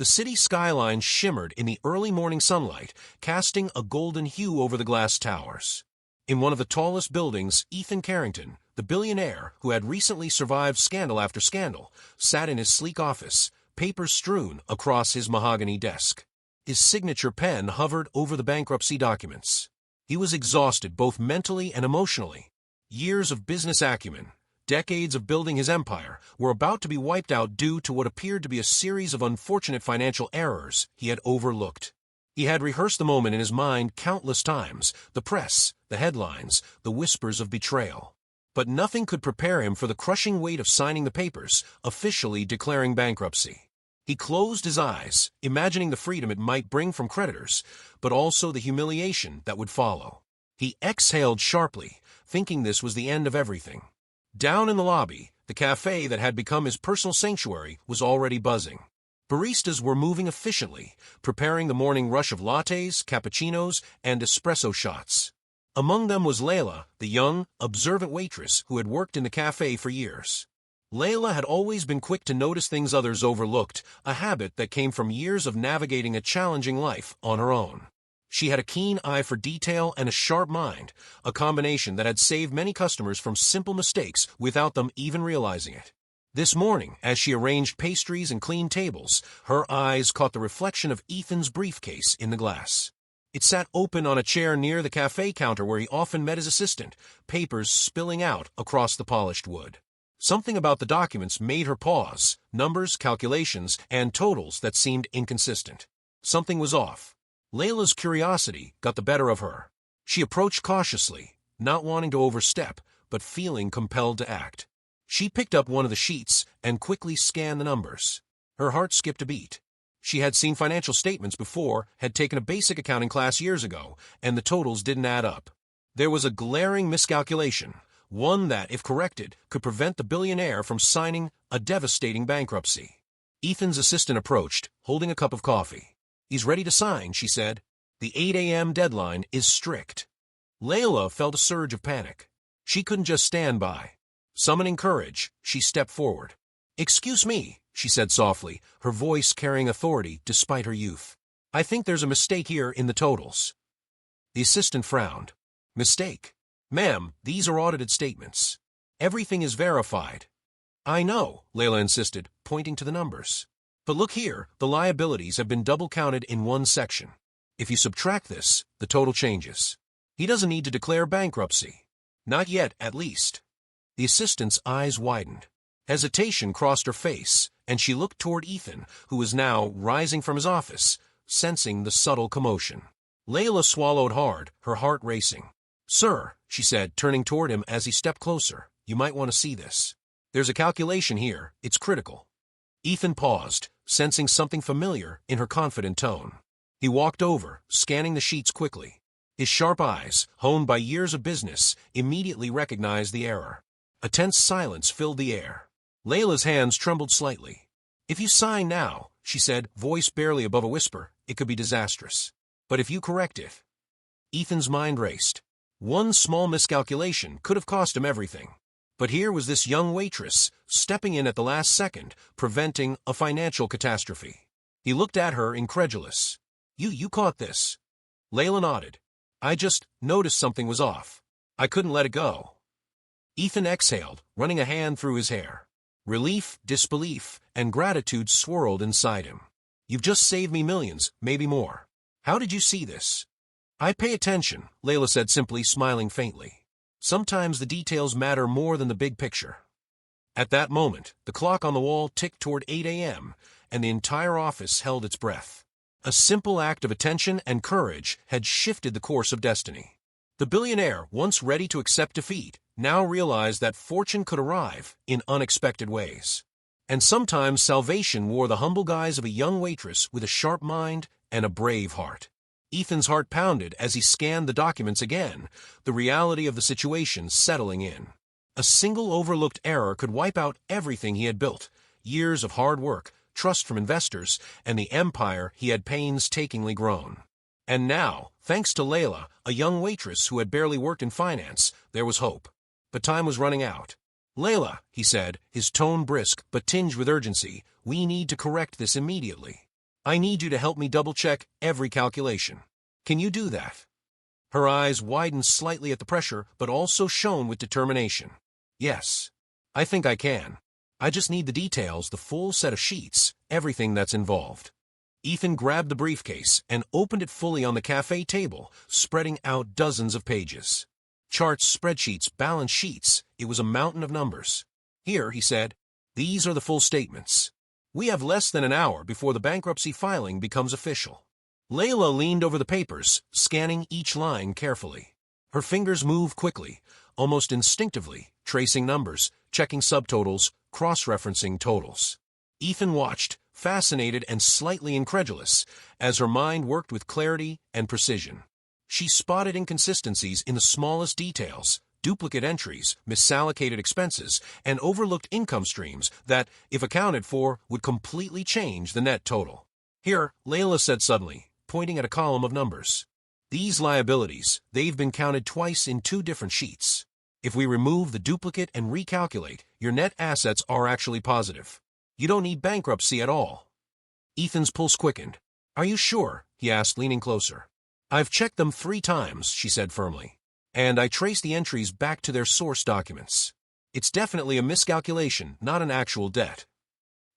The city skyline shimmered in the early morning sunlight, casting a golden hue over the glass towers. In one of the tallest buildings, Ethan Carrington, the billionaire who had recently survived scandal after scandal, sat in his sleek office, papers strewn across his mahogany desk. His signature pen hovered over the bankruptcy documents. He was exhausted both mentally and emotionally. Years of business acumen, decades of building his empire, were about to be wiped out due to what appeared to be a series of unfortunate financial errors he had overlooked. He had rehearsed the moment in his mind countless times, the press, the headlines, the whispers of betrayal. But nothing could prepare him for the crushing weight of signing the papers, officially declaring bankruptcy. He closed his eyes, imagining the freedom it might bring from creditors, but also the humiliation that would follow. He exhaled sharply, thinking this was the end of everything. Down in the lobby, the cafe that had become his personal sanctuary was already buzzing. Baristas were moving efficiently, preparing the morning rush of lattes, cappuccinos, and espresso shots. Among them was Layla, the young, observant waitress who had worked in the cafe for years. Layla had always been quick to notice things others overlooked, a habit that came from years of navigating a challenging life on her own. She had a keen eye for detail and a sharp mind, a combination that had saved many customers from simple mistakes without them even realizing it. This morning, as she arranged pastries and cleaned tables, her eyes caught the reflection of Ethan's briefcase in the glass. It sat open on a chair near the cafe counter where he often met his assistant, papers spilling out across the polished wood. Something about the documents made her pause, numbers, calculations, and totals that seemed inconsistent. Something was off. Layla's curiosity got the better of her. She approached cautiously, not wanting to overstep, but feeling compelled to act. She picked up one of the sheets and quickly scanned the numbers. Her heart skipped a beat. She had seen financial statements before, had taken a basic accounting class years ago, and the totals didn't add up. There was a glaring miscalculation, one that, if corrected, could prevent the billionaire from signing a devastating bankruptcy. Ethan's assistant approached, holding a cup of coffee. "He's ready to sign," she said. "The 8 a.m. deadline is strict." Layla felt a surge of panic. She couldn't just stand by. Summoning courage, she stepped forward. "Excuse me," she said softly, her voice carrying authority despite her youth. "I think there's a mistake here in the totals." The assistant frowned. "Mistake? Ma'am, these are audited statements. Everything is verified." "I know," Layla insisted, pointing to the numbers. "But look here, the liabilities have been double-counted in one section. If you subtract this, the total changes. He doesn't need to declare bankruptcy. Not yet, at least." The assistant's eyes widened. Hesitation crossed her face, and she looked toward Ethan, who was now rising from his office, sensing the subtle commotion. Layla swallowed hard, her heart racing. "Sir," she said, turning toward him as he stepped closer, "you might want to see this. There's a calculation here. It's critical." Ethan paused, sensing something familiar in her confident tone. He walked over, scanning the sheets quickly. His sharp eyes, honed by years of business, immediately recognized the error. A tense silence filled the air. Layla's hands trembled slightly. "If you sign now," she said, voice barely above a whisper, "it could be disastrous. But if you correct it—" Ethan's mind raced. One small miscalculation could have cost him everything. But here was this young waitress, stepping in at the last second, preventing a financial catastrophe. He looked at her, incredulous. You caught this?" Layla nodded. "I just noticed something was off. I couldn't let it go." Ethan exhaled, running a hand through his hair. Relief, disbelief, and gratitude swirled inside him. "You've just saved me millions, maybe more. How did you see this?" "I pay attention," Layla said simply, smiling faintly. "Sometimes the details matter more than the big picture." At that moment, the clock on the wall ticked toward 8 a.m., and the entire office held its breath. A simple act of attention and courage had shifted the course of destiny. The billionaire, once ready to accept defeat, now realized that fortune could arrive in unexpected ways. And sometimes salvation wore the humble guise of a young waitress with a sharp mind and a brave heart. Ethan's heart pounded as he scanned the documents again, the reality of the situation settling in. A single overlooked error could wipe out everything he had built, years of hard work, trust from investors, and the empire he had painstakingly grown. And now, thanks to Layla, a young waitress who had barely worked in finance, there was hope. But time was running out. "Layla," he said, his tone brisk but tinged with urgency, "we need to correct this immediately." I need you to help me double-check every calculation. Can you do that?" Her eyes widened slightly at the pressure, but also shone with determination. "Yes, I think I can. I just need the details, the full set of sheets, everything that's involved." Ethan grabbed the briefcase and opened it fully on the cafe table, spreading out dozens of pages. Charts, spreadsheets, balance sheets. It was a mountain of numbers. "Here," he said, "these are the full statements. We have less than an hour before the bankruptcy filing becomes official." Layla leaned over the papers, scanning each line carefully. Her fingers moved quickly, almost instinctively, tracing numbers, checking subtotals, cross-referencing totals. Ethan watched, fascinated and slightly incredulous, as her mind worked with clarity and precision. She spotted inconsistencies in the smallest details, duplicate entries, misallocated expenses, and overlooked income streams that, if accounted for, would completely change the net total. "Here," Layla said suddenly, pointing at a column of numbers. "These liabilities, they've been counted twice in 2 different sheets. If we remove the duplicate and recalculate, your net assets are actually positive. You don't need bankruptcy at all." Ethan's pulse quickened. "Are you sure?" he asked, leaning closer. "I've checked them 3 times, she said firmly. "And I traced the entries back to their source documents. It's definitely a miscalculation, not an actual debt."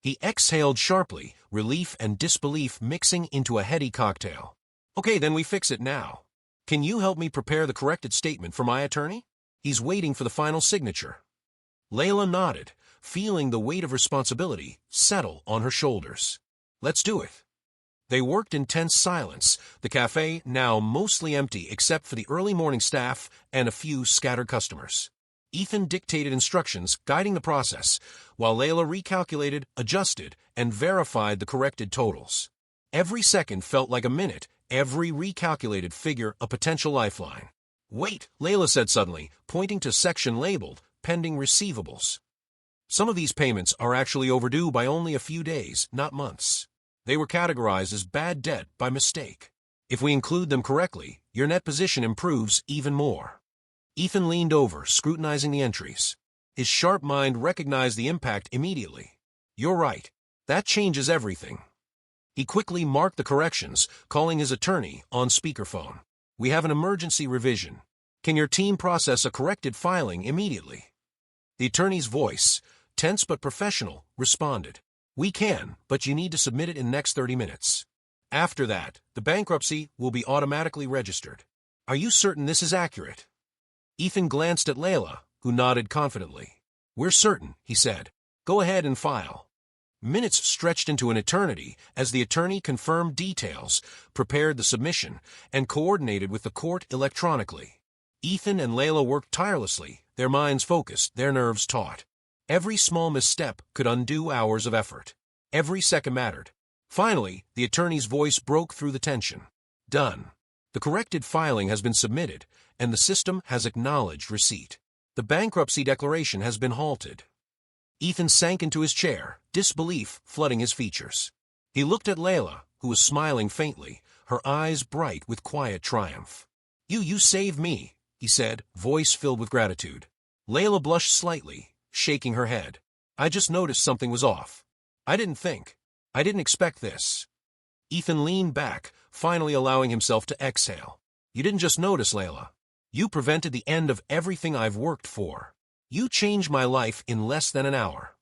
He exhaled sharply, relief and disbelief mixing into a heady cocktail. "Okay, then we fix it now. Can you help me prepare the corrected statement for my attorney? He's waiting for the final signature." Layla nodded, feeling the weight of responsibility settle on her shoulders. "Let's do it." They worked in tense silence, the cafe now mostly empty except for the early morning staff and a few scattered customers. Ethan dictated instructions, guiding the process, while Layla recalculated, adjusted, and verified the corrected totals. Every second felt like a minute, every recalculated figure a potential lifeline. "Wait," Layla said suddenly, pointing to a section labeled Pending Receivables. "Some of these payments are actually overdue by only a few days, not months. They were categorized as bad debt by mistake. If we include them correctly, your net position improves even more." Ethan leaned over, scrutinizing the entries. His sharp mind recognized the impact immediately. "You're right. That changes everything." He quickly marked the corrections, calling his attorney on speakerphone. "We have an emergency revision. Can your team process a corrected filing immediately?" The attorney's voice, tense but professional, responded. "We can, but you need to submit it in the next 30 minutes. After that, the bankruptcy will be automatically registered. Are you certain this is accurate?" Ethan glanced at Layla, who nodded confidently. "We're certain," he said. "Go ahead and file." Minutes stretched into an eternity as the attorney confirmed details, prepared the submission, and coordinated with the court electronically. Ethan and Layla worked tirelessly, their minds focused, their nerves taut. Every small misstep could undo hours of effort. Every second mattered. Finally, the attorney's voice broke through the tension. "Done. The corrected filing has been submitted, and the system has acknowledged receipt. The bankruptcy declaration has been halted." Ethan sank into his chair, disbelief flooding his features. He looked at Layla, who was smiling faintly, her eyes bright with quiet triumph. You saved me," he said, voice filled with gratitude. Layla blushed slightly, shaking her head. "I just noticed something was off. I didn't expect this." Ethan leaned back, finally allowing himself to exhale. "You didn't just notice, Layla. You prevented the end of everything I've worked for. You changed my life in less than an hour."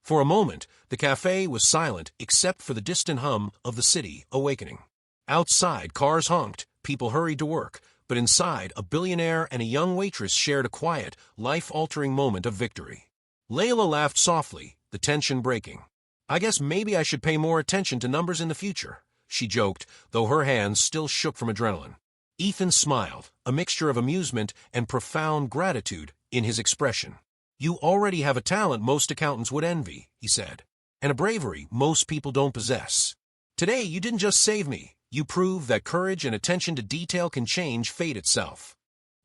For a moment, the cafe was silent except for the distant hum of the city awakening. Outside, cars honked, people hurried to work, but inside, a billionaire and a young waitress shared a quiet, life-altering moment of victory. Layla laughed softly, the tension breaking. "I guess maybe I should pay more attention to numbers in the future," she joked, though her hands still shook from adrenaline. Ethan smiled, a mixture of amusement and profound gratitude in his expression. "You already have a talent most accountants would envy," he said, "and a bravery most people don't possess. Today, you didn't just save me. You proved that courage and attention to detail can change fate itself."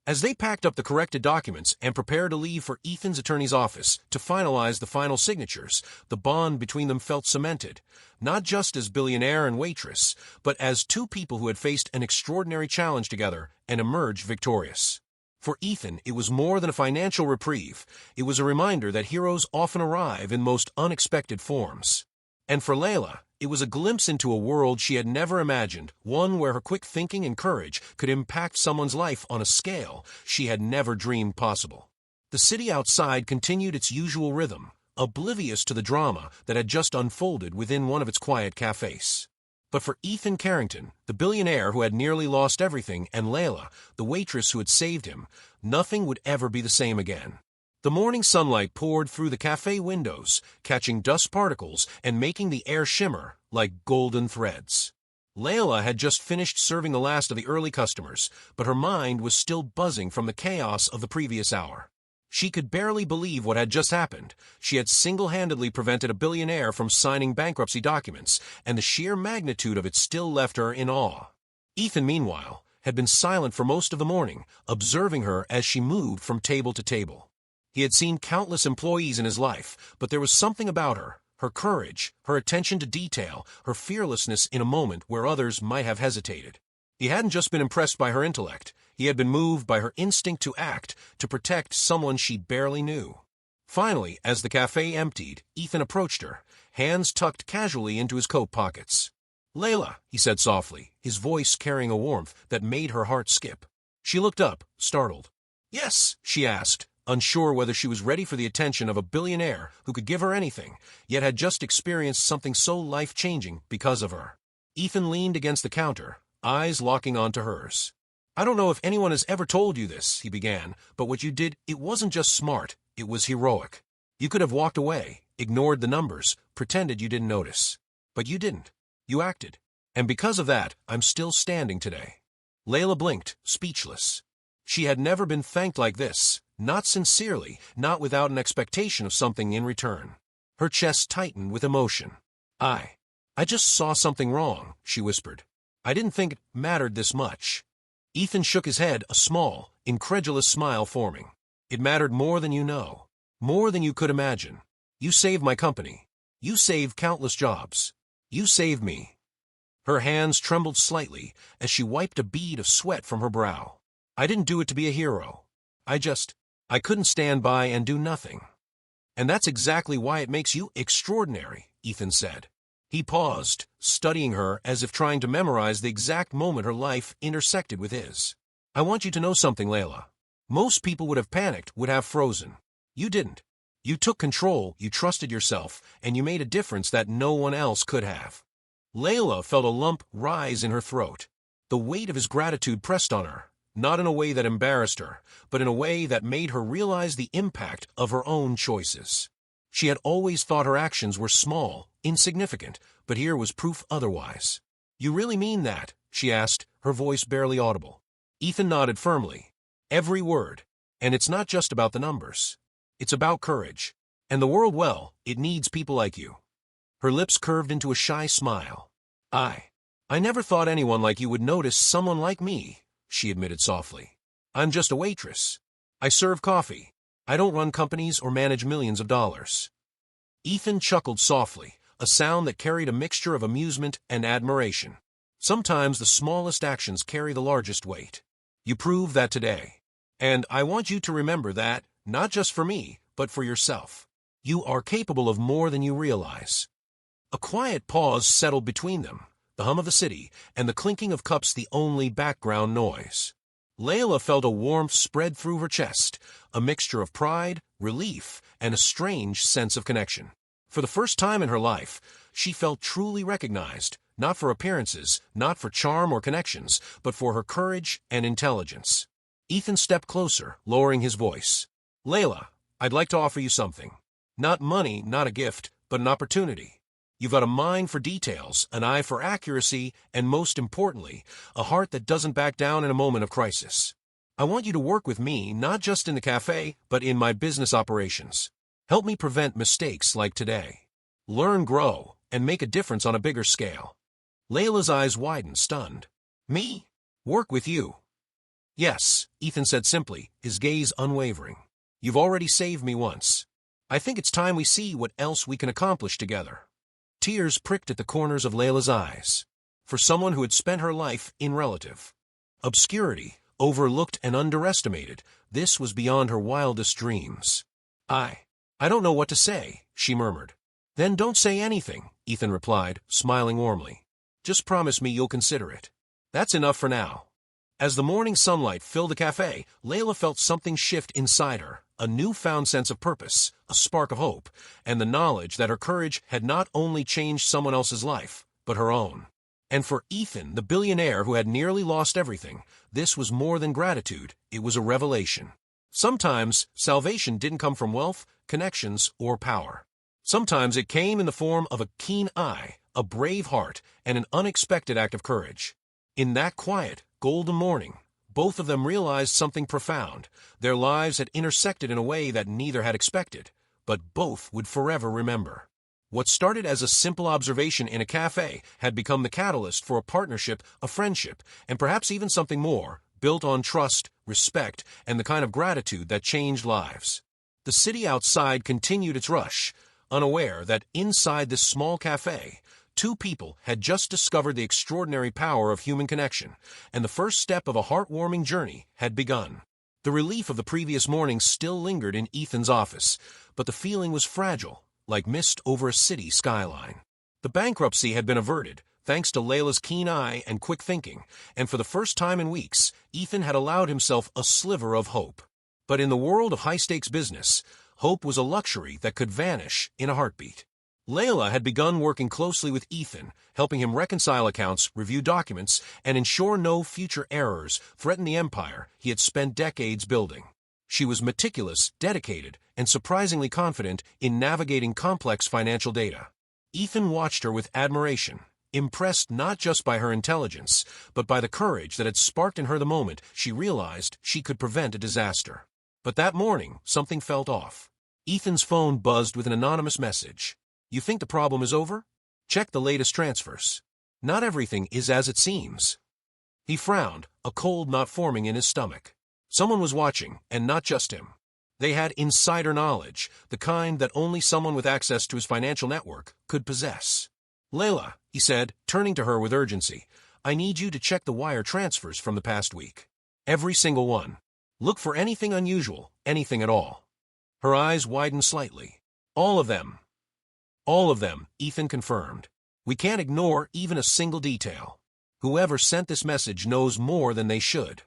As they packed up the corrected documents and prepared to leave for Ethan's attorney's office to finalize the final signatures, the bond between them felt cemented, not just as billionaire and waitress, but as 2 people who had faced an extraordinary challenge together and emerged victorious. For Ethan, it was more than a financial reprieve. It was a reminder that heroes often arrive in most unexpected forms. And for Layla, It was a glimpse into a world she had never imagined, one where her quick thinking and courage could impact someone's life on a scale she had never dreamed possible. The city outside continued its usual rhythm, oblivious to the drama that had just unfolded within one of its quiet cafes. But for Ethan Carrington, the billionaire who had nearly lost everything, and Layla, the waitress who had saved him, nothing would ever be the same again. The morning sunlight poured through the cafe windows, catching dust particles and making the air shimmer like golden threads. Layla had just finished serving the last of the early customers, but her mind was still buzzing from the chaos of the previous hour. She could barely believe what had just happened. She had single-handedly prevented a billionaire from signing bankruptcy documents, and the sheer magnitude of it still left her in awe. Ethan, meanwhile, had been silent for most of the morning, observing her as she moved from table to table. He had seen countless employees in his life, but there was something about her courage, her attention to detail, her fearlessness in a moment where others might have hesitated. He hadn't just been impressed by her intellect, he had been moved by her instinct to act, to protect someone she barely knew. Finally, as the cafe emptied, Ethan approached her, hands tucked casually into his coat pockets. "Layla," he said softly, his voice carrying a warmth that made her heart skip. She looked up, startled. "Yes?" she asked, unsure whether she was ready for the attention of a billionaire who could give her anything, yet had just experienced something so life-changing because of her. Ethan leaned against the counter, eyes locking onto hers. "I don't know if anyone has ever told you this," he began, "but what you did, it wasn't just smart, it was heroic. You could have walked away, ignored the numbers, pretended you didn't notice. But you didn't. You acted. And because of that, I'm still standing today." Layla blinked, speechless. She had never been thanked like this, not sincerely, not without an expectation of something in return. Her chest tightened with emotion. I just saw something wrong," she whispered. "I didn't think it mattered this much." Ethan shook his head, a small, incredulous smile forming. "It mattered more than you know, more than you could imagine. You saved my company. You saved countless jobs. You saved me." Her hands trembled slightly as she wiped a bead of sweat from her brow. "I didn't do it to be a hero. I couldn't stand by and do nothing." "And that's exactly why it makes you extraordinary," Ethan said. He paused, studying her as if trying to memorize the exact moment her life intersected with his. "I want you to know something, Layla. Most people would have panicked, would have frozen. You didn't. You took control, you trusted yourself, and you made a difference that no one else could have." Layla felt a lump rise in her throat. The weight of his gratitude pressed on her, not in a way that embarrassed her, but in a way that made her realize the impact of her own choices. She had always thought her actions were small, insignificant, but here was proof otherwise. "You really mean that?" she asked, her voice barely audible. Ethan nodded firmly. "Every word. And it's not just about the numbers. It's about courage. And the world, well, it needs people like you." Her lips curved into a shy smile. I never thought anyone like you would notice someone like me," she admitted softly. "I'm just a waitress. I serve coffee. I don't run companies or manage millions of dollars." Ethan chuckled softly, a sound that carried a mixture of amusement and admiration. "Sometimes the smallest actions carry the largest weight. You proved that today. And I want you to remember that, not just for me, but for yourself. You are capable of more than you realize." A quiet pause settled between them, the hum of the city, and the clinking of cups the only background noise. Layla felt a warmth spread through her chest, a mixture of pride, relief, and a strange sense of connection. For the first time in her life, she felt truly recognized, not for appearances, not for charm or connections, but for her courage and intelligence. Ethan stepped closer, lowering his voice. "Layla, I'd like to offer you something. Not money, not a gift, but an opportunity. You've got a mind for details, an eye for accuracy, and most importantly, a heart that doesn't back down in a moment of crisis. I want you to work with me, not just in the cafe, but in my business operations. Help me prevent mistakes like today. Learn, grow, and make a difference on a bigger scale." Layla's eyes widened, stunned. "Me? Work with you?" "Yes," Ethan said simply, his gaze unwavering. "You've already saved me once. I think it's time we see what else we can accomplish together." Tears pricked at the corners of Layla's eyes. For someone who had spent her life in relative obscurity, overlooked and underestimated, this was beyond her wildest dreams. I don't know what to say," she murmured. Then don't say anything, Ethan replied, smiling warmly. Just promise me you'll consider it. That's enough for now. As the morning sunlight filled the cafe, Layla felt something shift inside her, a newfound sense of purpose, a spark of hope, and the knowledge that her courage had not only changed someone else's life, but her own. And for Ethan, the billionaire who had nearly lost everything, this was more than gratitude, it was a revelation. Sometimes, salvation didn't come from wealth, connections, or power. Sometimes it came in the form of a keen eye, a brave heart, and an unexpected act of courage. In that quiet, golden morning, both of them realized something profound. Their lives had intersected in a way that neither had expected, but both would forever remember. What started as a simple observation in a cafe had become the catalyst for a partnership, a friendship, and perhaps even something more, built on trust, respect, and the kind of gratitude that changed lives. The city outside continued its rush, unaware that inside this small cafe, two people had just discovered the extraordinary power of human connection, and the first step of a heartwarming journey had begun. The relief of the previous morning still lingered in Ethan's office, but the feeling was fragile, like mist over a city skyline. The bankruptcy had been averted, thanks to Layla's keen eye and quick thinking, and for the first time in weeks, Ethan had allowed himself a sliver of hope. But in the world of high-stakes business, hope was a luxury that could vanish in a heartbeat. Layla had begun working closely with Ethan, helping him reconcile accounts, review documents, and ensure no future errors threatened the empire he had spent decades building. She was meticulous, dedicated, and surprisingly confident in navigating complex financial data. Ethan watched her with admiration, impressed not just by her intelligence, but by the courage that had sparked in her the moment she realized she could prevent a disaster. But that morning, something felt off. Ethan's phone buzzed with an anonymous message. You think the problem is over? Check the latest transfers. Not everything is as it seems. He frowned, a cold knot forming in his stomach. Someone was watching, and not just him. They had insider knowledge, the kind that only someone with access to his financial network could possess. Layla, he said, turning to her with urgency, I need you to check the wire transfers from the past week. Every single one. Look for anything unusual, anything at all. Her eyes widened slightly. All of them. All of them, Ethan confirmed. We can't ignore even a single detail. Whoever sent this message knows more than they should.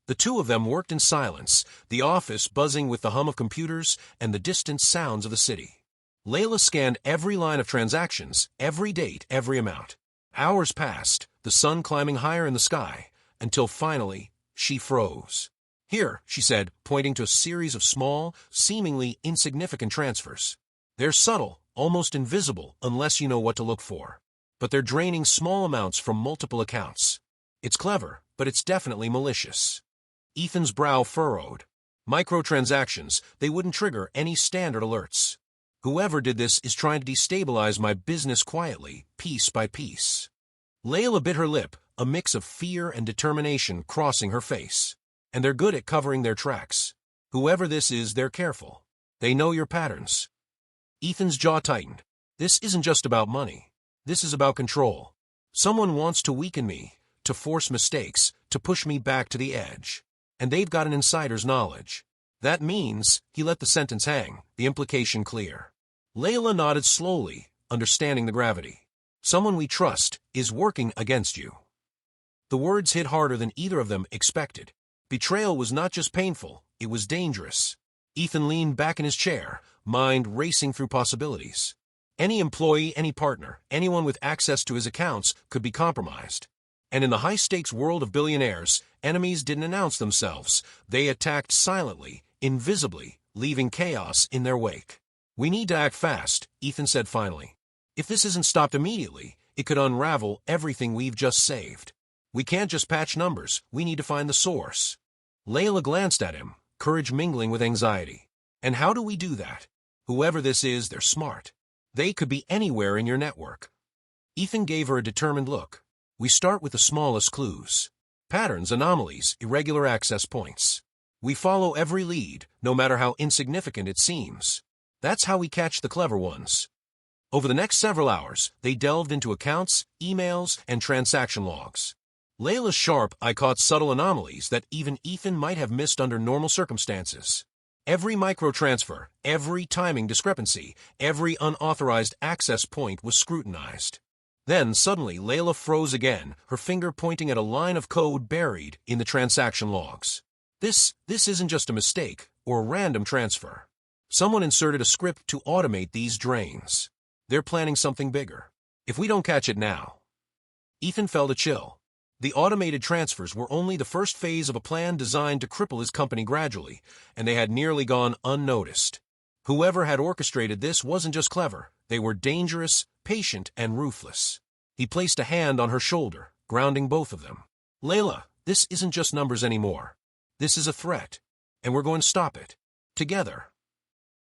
The two of them worked in silence, the office buzzing with the hum of computers and the distant sounds of the city. Layla scanned every line of transactions, every date, every amount. Hours passed, the sun climbing higher in the sky, until finally, she froze. Here, she said, pointing to a series of small, seemingly insignificant transfers. They're subtle, almost invisible, unless you know what to look for. But they're draining small amounts from multiple accounts. It's clever, but it's definitely malicious. Ethan's brow furrowed. Microtransactions, they wouldn't trigger any standard alerts. Whoever did this is trying to destabilize my business quietly, piece by piece. Layla bit her lip, a mix of fear and determination crossing her face. And they're good at covering their tracks. Whoever this is, they're careful. They know your patterns. Ethan's jaw tightened. This isn't just about money. This is about control. Someone wants to weaken me, to force mistakes, to push me back to the edge. And they've got an insider's knowledge. That means, he let the sentence hang, the implication clear. Layla nodded slowly, understanding the gravity. Someone we trust is working against you. The words hit harder than either of them expected. Betrayal was not just painful, it was dangerous. Ethan leaned back in his chair, mind racing through possibilities. Any employee, any partner, anyone with access to his accounts could be compromised. And in the high-stakes world of billionaires, enemies didn't announce themselves. They attacked silently, invisibly, leaving chaos in their wake. We need to act fast, Ethan said finally. If this isn't stopped immediately, it could unravel everything we've just saved. We can't just patch numbers, we need to find the source. Layla glanced at him, courage mingling with anxiety. And how do we do that? Whoever this is, they're smart. They could be anywhere in your network. Ethan gave her a determined look. We start with the smallest clues. Patterns, anomalies, irregular access points. We follow every lead, no matter how insignificant it seems. That's how we catch the clever ones. Over the next several hours, they delved into accounts, emails, and transaction logs. Layla's sharp eye caught subtle anomalies that even Ethan might have missed under normal circumstances. Every microtransfer, every timing discrepancy, every unauthorized access point was scrutinized. Then, suddenly, Layla froze again, her finger pointing at a line of code buried in the transaction logs. This isn't just a mistake or a random transfer. Someone inserted a script to automate these drains. They're planning something bigger. If we don't catch it now. Ethan felt a chill. The automated transfers were only the first phase of a plan designed to cripple his company gradually, and they had nearly gone unnoticed. Whoever had orchestrated this wasn't just clever, they were dangerous, patient, and ruthless. He placed a hand on her shoulder, grounding both of them. Layla, this isn't just numbers anymore. This is a threat, and we're going to stop it. Together.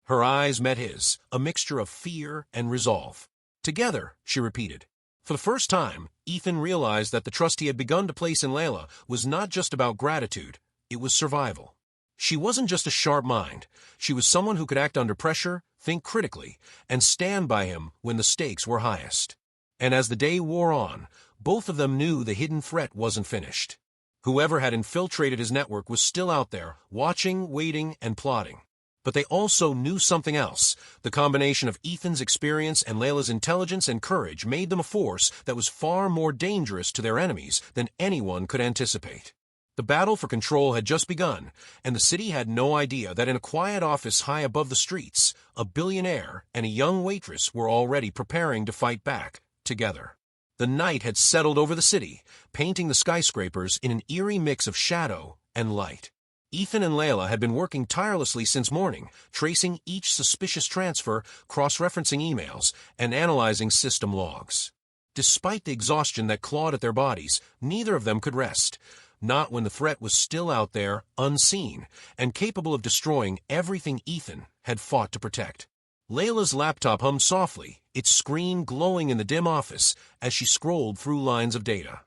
Her eyes met his, a mixture of fear and resolve. Together, she repeated. For the first time, Ethan realized that the trust he had begun to place in Layla was not just about gratitude, it was survival. She wasn't just a sharp mind, she was someone who could act under pressure, think critically, and stand by him when the stakes were highest. And as the day wore on, both of them knew the hidden threat wasn't finished. Whoever had infiltrated his network was still out there, watching, waiting, and plotting. But they also knew something else. The combination of Ethan's experience and Layla's intelligence and courage made them a force that was far more dangerous to their enemies than anyone could anticipate. The battle for control had just begun, and the city had no idea that in a quiet office high above the streets, a billionaire and a young waitress were already preparing to fight back, together. The night had settled over the city, painting the skyscrapers in an eerie mix of shadow and light. Ethan and Layla had been working tirelessly since morning, tracing each suspicious transfer, cross-referencing emails, and analyzing system logs. Despite the exhaustion that clawed at their bodies, neither of them could rest, not when the threat was still out there, unseen, and capable of destroying everything Ethan had fought to protect. Layla's laptop hummed softly, its screen glowing in the dim office as she scrolled through lines of data.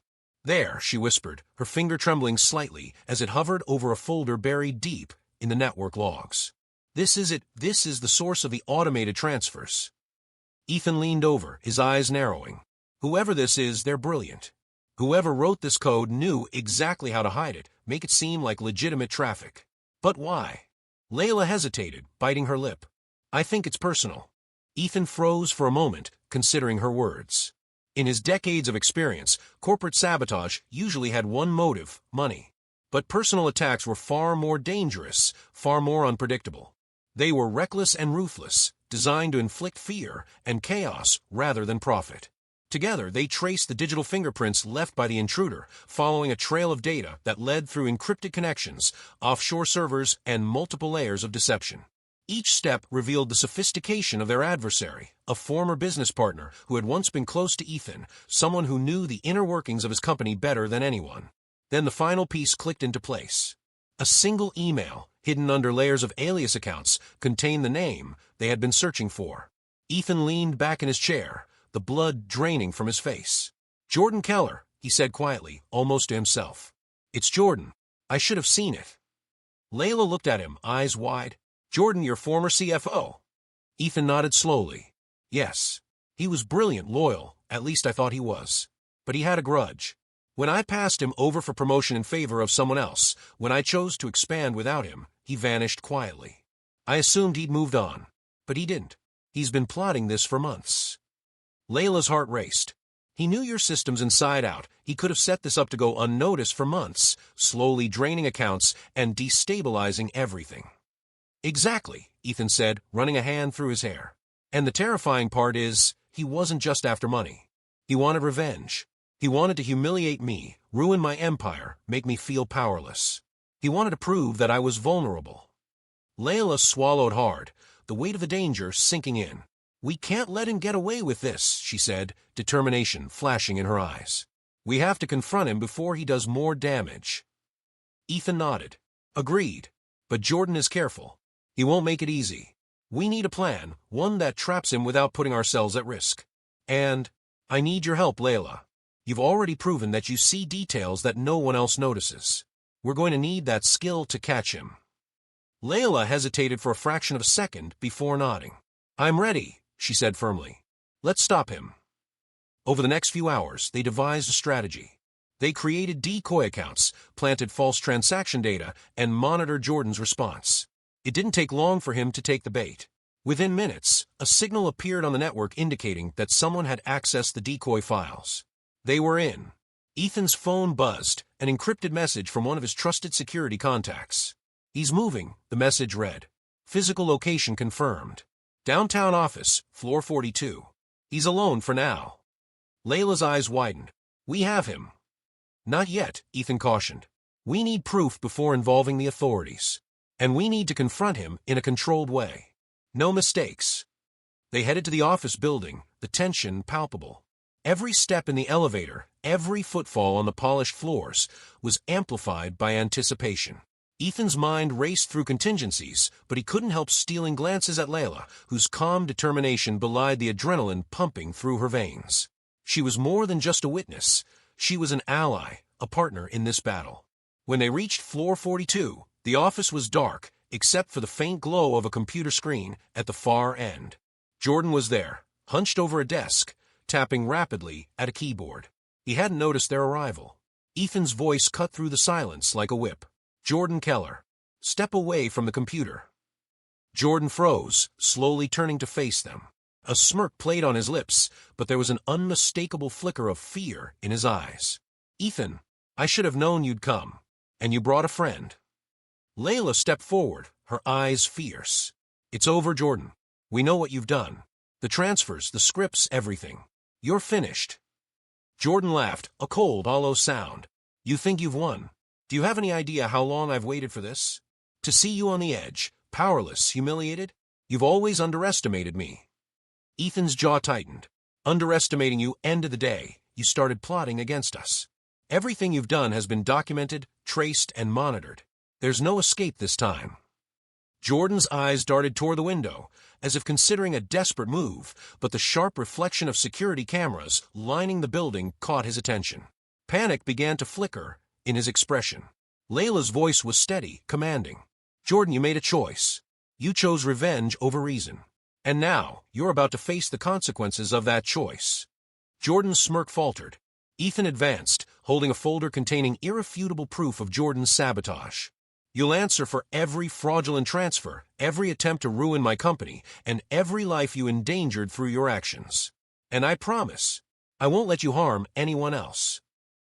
There, she whispered, her finger trembling slightly as it hovered over a folder buried deep in the network logs. This is it. This is the source of the automated transfers. Ethan leaned over, his eyes narrowing. Whoever this is, they're brilliant. Whoever wrote this code knew exactly how to hide it, make it seem like legitimate traffic. But why? Layla hesitated, biting her lip. I think it's personal. Ethan froze for a moment, considering her words. In his decades of experience, corporate sabotage usually had one motive, money. But personal attacks were far more dangerous, far more unpredictable. They were reckless and ruthless, designed to inflict fear and chaos rather than profit. Together, they traced the digital fingerprints left by the intruder, following a trail of data that led through encrypted connections, offshore servers, and multiple layers of deception. Each step revealed the sophistication of their adversary, a former business partner who had once been close to Ethan, someone who knew the inner workings of his company better than anyone. Then the final piece clicked into place. A single email, hidden under layers of alias accounts, contained the name they had been searching for. Ethan leaned back in his chair, the blood draining from his face. Jordan Keller, he said quietly, almost to himself. It's Jordan. I should have seen it. Layla looked at him, eyes wide. Jordan, your former CFO. Ethan nodded slowly. Yes. He was brilliant, loyal, at least I thought he was. But he had a grudge. When I passed him over for promotion in favor of someone else, when I chose to expand without him, he vanished quietly. I assumed he'd moved on. But he didn't. He's been plotting this for months. Layla's heart raced. He knew your systems inside out. He could have set this up to go unnoticed for months, slowly draining accounts and destabilizing everything. Exactly, Ethan said, running a hand through his hair. And the terrifying part is, he wasn't just after money. He wanted revenge. He wanted to humiliate me, ruin my empire, make me feel powerless. He wanted to prove that I was vulnerable. Layla swallowed hard, the weight of the danger sinking in. We can't let him get away with this, she said, determination flashing in her eyes. We have to confront him before he does more damage. Ethan nodded. Agreed. But Jordan is careful. He won't make it easy. We need a plan, one that traps him without putting ourselves at risk. And I need your help, Layla. You've already proven that you see details that no one else notices. We're going to need that skill to catch him. Layla hesitated for a fraction of a second before nodding. I'm ready, she said firmly. Let's stop him. Over the next few hours, they devised a strategy. They created decoy accounts, planted false transaction data, and monitored Jordan's response. It didn't take long for him to take the bait. Within minutes, a signal appeared on the network indicating that someone had accessed the decoy files. They were in. Ethan's phone buzzed, an encrypted message from one of his trusted security contacts. "He's moving," the message read. "Physical location confirmed. Downtown office, floor 42. He's alone for now." Layla's eyes widened. "We have him." "Not yet," Ethan cautioned. "We need proof before involving the authorities. And we need to confront him in a controlled way. No mistakes." They headed to the office building, the tension palpable. Every step in the elevator, every footfall on the polished floors, was amplified by anticipation. Ethan's mind raced through contingencies, but he couldn't help stealing glances at Layla, whose calm determination belied the adrenaline pumping through her veins. She was more than just a witness. She was an ally, a partner in this battle. When they reached floor 42, the office was dark, except for the faint glow of a computer screen at the far end. Jordan was there, hunched over a desk, tapping rapidly at a keyboard. He hadn't noticed their arrival. Ethan's voice cut through the silence like a whip. "Jordan Keller, step away from the computer." Jordan froze, slowly turning to face them. A smirk played on his lips, but there was an unmistakable flicker of fear in his eyes. "Ethan, I should have known you'd come. And you brought a friend." Layla stepped forward, her eyes fierce. "It's over, Jordan. We know what you've done. The transfers, the scripts, everything. You're finished." Jordan laughed, a cold, hollow sound. "You think you've won? Do you have any idea how long I've waited for this? To see you on the edge, powerless, humiliated? You've always underestimated me." Ethan's jaw tightened. "Underestimating you ended the day you started plotting against us. Everything you've done has been documented, traced, and monitored. There's no escape this time." Jordan's eyes darted toward the window, as if considering a desperate move, but the sharp reflection of security cameras lining the building caught his attention. Panic began to flicker in his expression. Layla's voice was steady, commanding. "Jordan, you made a choice. You chose revenge over reason. And now, you're about to face the consequences of that choice." Jordan's smirk faltered. Ethan advanced, holding a folder containing irrefutable proof of Jordan's sabotage. "You'll answer for every fraudulent transfer, every attempt to ruin my company, and every life you endangered through your actions. And I promise, I won't let you harm anyone else."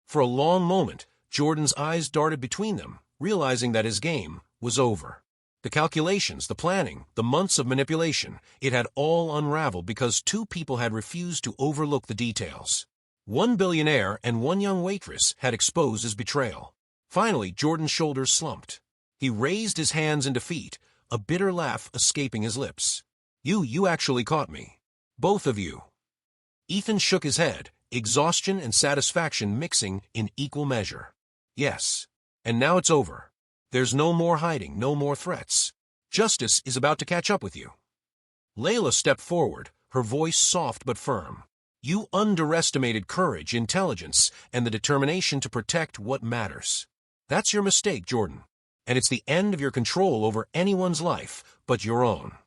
For a long moment, Jordan's eyes darted between them, realizing that his game was over. The calculations, the planning, the months of manipulation, it had all unraveled because two people had refused to overlook the details. One billionaire and one young waitress had exposed his betrayal. Finally, Jordan's shoulders slumped. He raised his hands in defeat, a bitter laugh escaping his lips. You actually caught me. Both of you." Ethan shook his head, exhaustion and satisfaction mixing in equal measure. "Yes. And now it's over. There's no more hiding, no more threats. Justice is about to catch up with you." Layla stepped forward, her voice soft but firm. "You underestimated courage, intelligence, and the determination to protect what matters. That's your mistake, Jordan. And it's the end of your control over anyone's life but your own."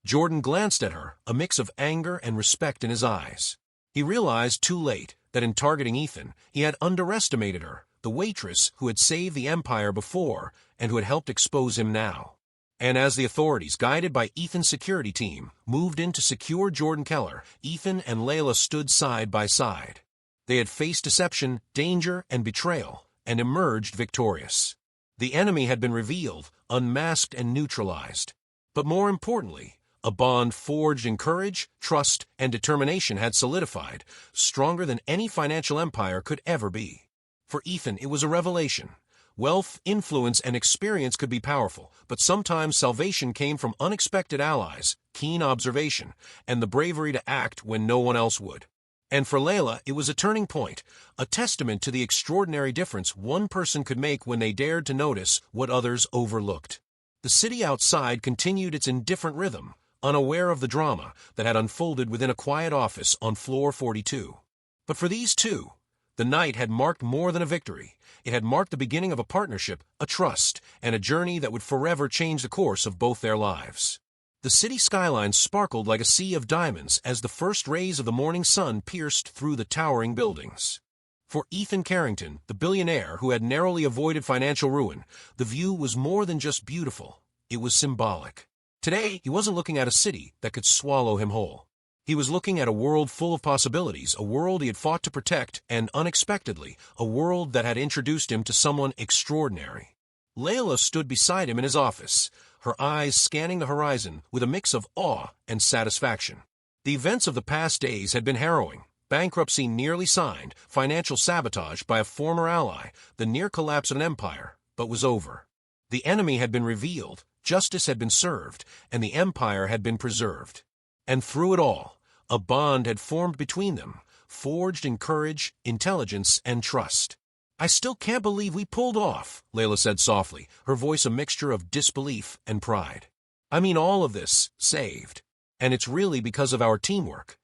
Jordan glanced at her, a mix of anger and respect in his eyes. He realized too late that in targeting Ethan, he had underestimated her, the waitress who had saved the empire before and who had helped expose him now. And as the authorities, guided by Ethan's security team, moved in to secure Jordan Keller, Ethan and Layla stood side by side. They had faced deception, danger, and betrayal, and emerged victorious. The enemy had been revealed, unmasked, and neutralized. But more importantly, a bond forged in courage, trust, and determination had solidified, stronger than any financial empire could ever be. For Ethan, it was a revelation. Wealth, influence, and experience could be powerful, but sometimes salvation came from unexpected allies, keen observation, and the bravery to act when no one else would. And for Layla, it was a turning point, a testament to the extraordinary difference one person could make when they dared to notice what others overlooked. The city outside continued its indifferent rhythm, unaware of the drama that had unfolded within a quiet office on floor 42. But for these two, the night had marked more than a victory. It had marked the beginning of a partnership, a trust, and a journey that would forever change the course of both their lives. The city skyline sparkled like a sea of diamonds as the first rays of the morning sun pierced through the towering buildings. For Ethan Carrington, the billionaire who had narrowly avoided financial ruin, the view was more than just beautiful. it was symbolic. Today, he wasn't looking at a city that could swallow him whole. He was looking at a world full of possibilities, a world he had fought to protect, and unexpectedly, a world that had introduced him to someone extraordinary. Layla stood beside him in his office, her eyes scanning the horizon with a mix of awe and satisfaction. The events of the past days had been harrowing. Bankruptcy nearly signed, financial sabotage by a former ally, the near collapse of an empire, but was over. The enemy had been revealed, justice had been served, and the empire had been preserved. And through it all, a bond had formed between them, forged in courage, intelligence, and trust. "I still can't believe we pulled off," Layla said softly, her voice a mixture of disbelief and pride. "I mean all of this, saved. And it's really because of our teamwork."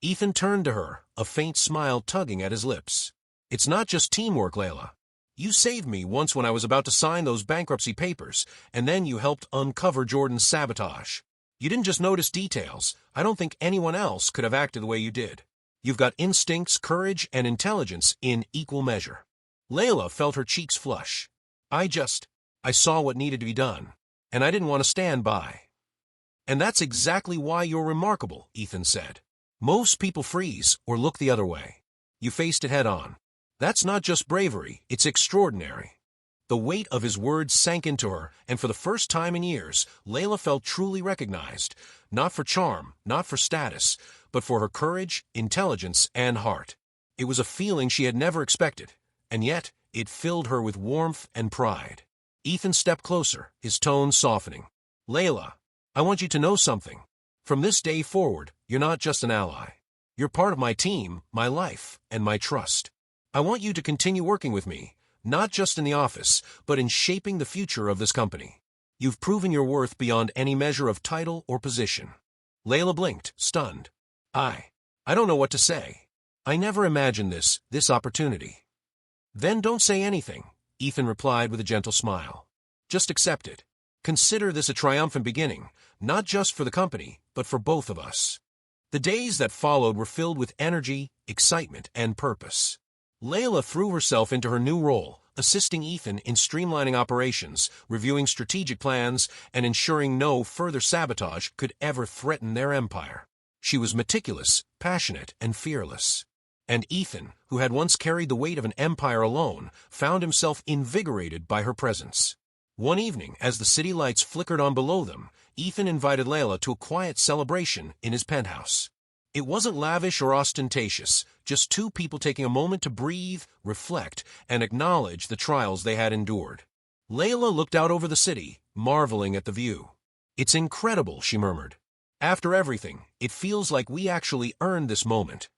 Ethan turned to her, a faint smile tugging at his lips. "It's not just teamwork, Layla. You saved me once when I was about to sign those bankruptcy papers, and then you helped uncover Jordan's sabotage. You didn't just notice details. I don't think anyone else could have acted the way you did. You've got instincts, courage, and intelligence in equal measure." Layla felt her cheeks flush. I saw what needed to be done, and I didn't want to stand by." "And that's exactly why you're remarkable," Ethan said. "Most people freeze or look the other way. You faced it head on. That's not just bravery, it's extraordinary." The weight of his words sank into her, and for the first time in years, Layla felt truly recognized, not for charm, not for status, but for her courage, intelligence, and heart. It was a feeling she had never expected, and yet it filled her with warmth and pride. Ethan stepped closer, his tone softening. "Layla, I want you to know something. From this day forward, you're not just an ally. You're part of my team, my life, and my trust. I want you to continue working with me, not just in the office, but in shaping the future of this company. You've proven your worth beyond any measure of title or position." Layla blinked, stunned. I don't know what to say. I never imagined this opportunity." "Then don't say anything," Ethan replied with a gentle smile. "Just accept it. Consider this a triumphant beginning, not just for the company, but for both of us." The days that followed were filled with energy, excitement, and purpose. Layla threw herself into her new role, assisting Ethan in streamlining operations, reviewing strategic plans, and ensuring no further sabotage could ever threaten their empire. She was meticulous, passionate, and fearless. And Ethan, who had once carried the weight of an empire alone, found himself invigorated by her presence. One evening, as the city lights flickered on below them, Ethan invited Layla to a quiet celebration in his penthouse. It wasn't lavish or ostentatious, just two people taking a moment to breathe, reflect, and acknowledge the trials they had endured. Layla looked out over the city, marveling at the view. "It's incredible," she murmured. "After everything, it feels like we actually earned this moment."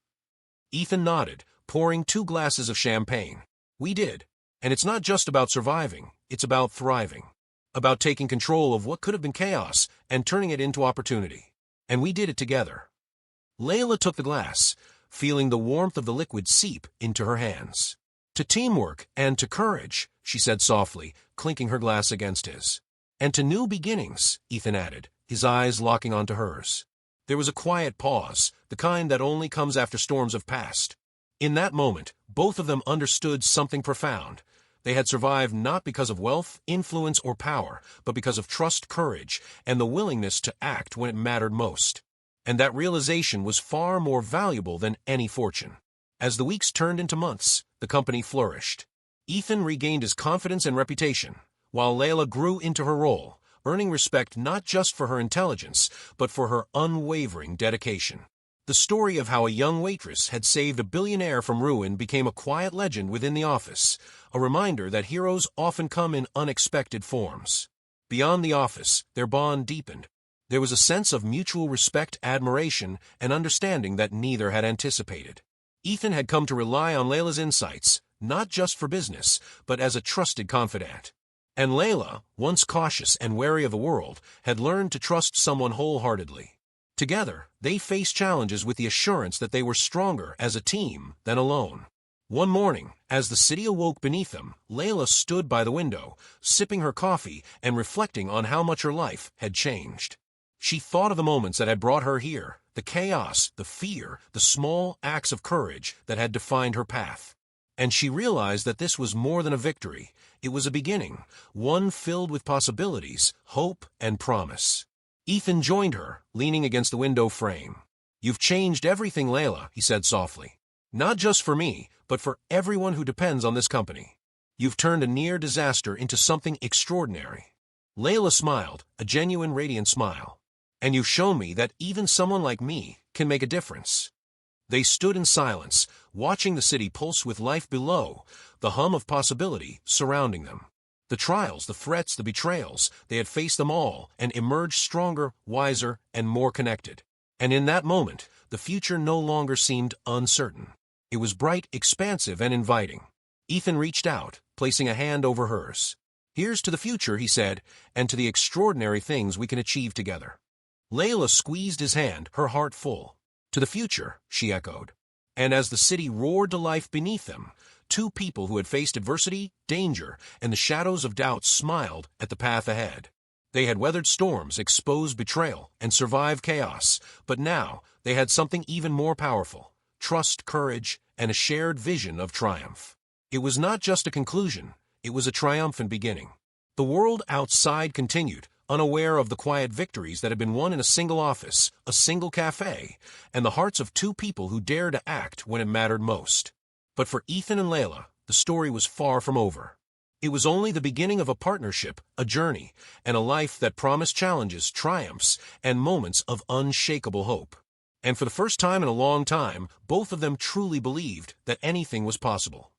Ethan nodded, pouring 2 glasses of champagne. "We did. And it's not just about surviving, it's about thriving. About taking control of what could have been chaos and turning it into opportunity. And we did it together." Layla took the glass, feeling the warmth of the liquid seep into her hands. "To teamwork and to courage," she said softly, clinking her glass against his. "And to new beginnings," Ethan added, his eyes locking onto hers. There was a quiet pause, the kind that only comes after storms have passed. In that moment, both of them understood something profound. They had survived not because of wealth, influence, or power, but because of trust, courage, and the willingness to act when it mattered most. And that realization was far more valuable than any fortune. As the weeks turned into months, the company flourished. Ethan regained his confidence and reputation, while Layla grew into her role, earning respect not just for her intelligence, but for her unwavering dedication. The story of how a young waitress had saved a billionaire from ruin became a quiet legend within the office, a reminder that heroes often come in unexpected forms. Beyond the office, their bond deepened. There was a sense of mutual respect, admiration, and understanding that neither had anticipated. Ethan had come to rely on Layla's insights, not just for business, but as a trusted confidant. And Layla, once cautious and wary of the world, had learned to trust someone wholeheartedly. Together, they faced challenges with the assurance that they were stronger as a team than alone. One morning, as the city awoke beneath them, Layla stood by the window, sipping her coffee and reflecting on how much her life had changed. She thought of the moments that had brought her here, the chaos, the fear, the small acts of courage that had defined her path. And she realized that this was more than a victory. It was a beginning, one filled with possibilities, hope, and promise. Ethan joined her, leaning against the window frame. "You've changed everything, Layla," he said softly. "Not just for me, but for everyone who depends on this company. You've turned a near disaster into something extraordinary." Layla smiled, a genuine radiant smile. "And you've shown me that even someone like me can make a difference." They stood in silence, watching the city pulse with life below, the hum of possibility surrounding them. The trials, the threats, the betrayals, they had faced them all and emerged stronger, wiser, and more connected. And in that moment, the future no longer seemed uncertain. It was bright, expansive, and inviting. Ethan reached out, placing a hand over hers. "Here's to the future," he said, "and to the extraordinary things we can achieve together." Layla squeezed his hand, her heart full. "To the future," she echoed. And as the city roared to life beneath them, two people who had faced adversity, danger, and the shadows of doubt smiled at the path ahead. They had weathered storms, exposed betrayal, and survived chaos, but now they had something even more powerful: trust, courage, and a shared vision of triumph. It was not just a conclusion, it was a triumphant beginning. The world outside continued, unaware of the quiet victories that had been won in a single office, a single cafe, and the hearts of two people who dared to act when it mattered most. But for Ethan and Layla, the story was far from over. It was only the beginning of a partnership, a journey, and a life that promised challenges, triumphs, and moments of unshakable hope. And for the first time in a long time, both of them truly believed that anything was possible.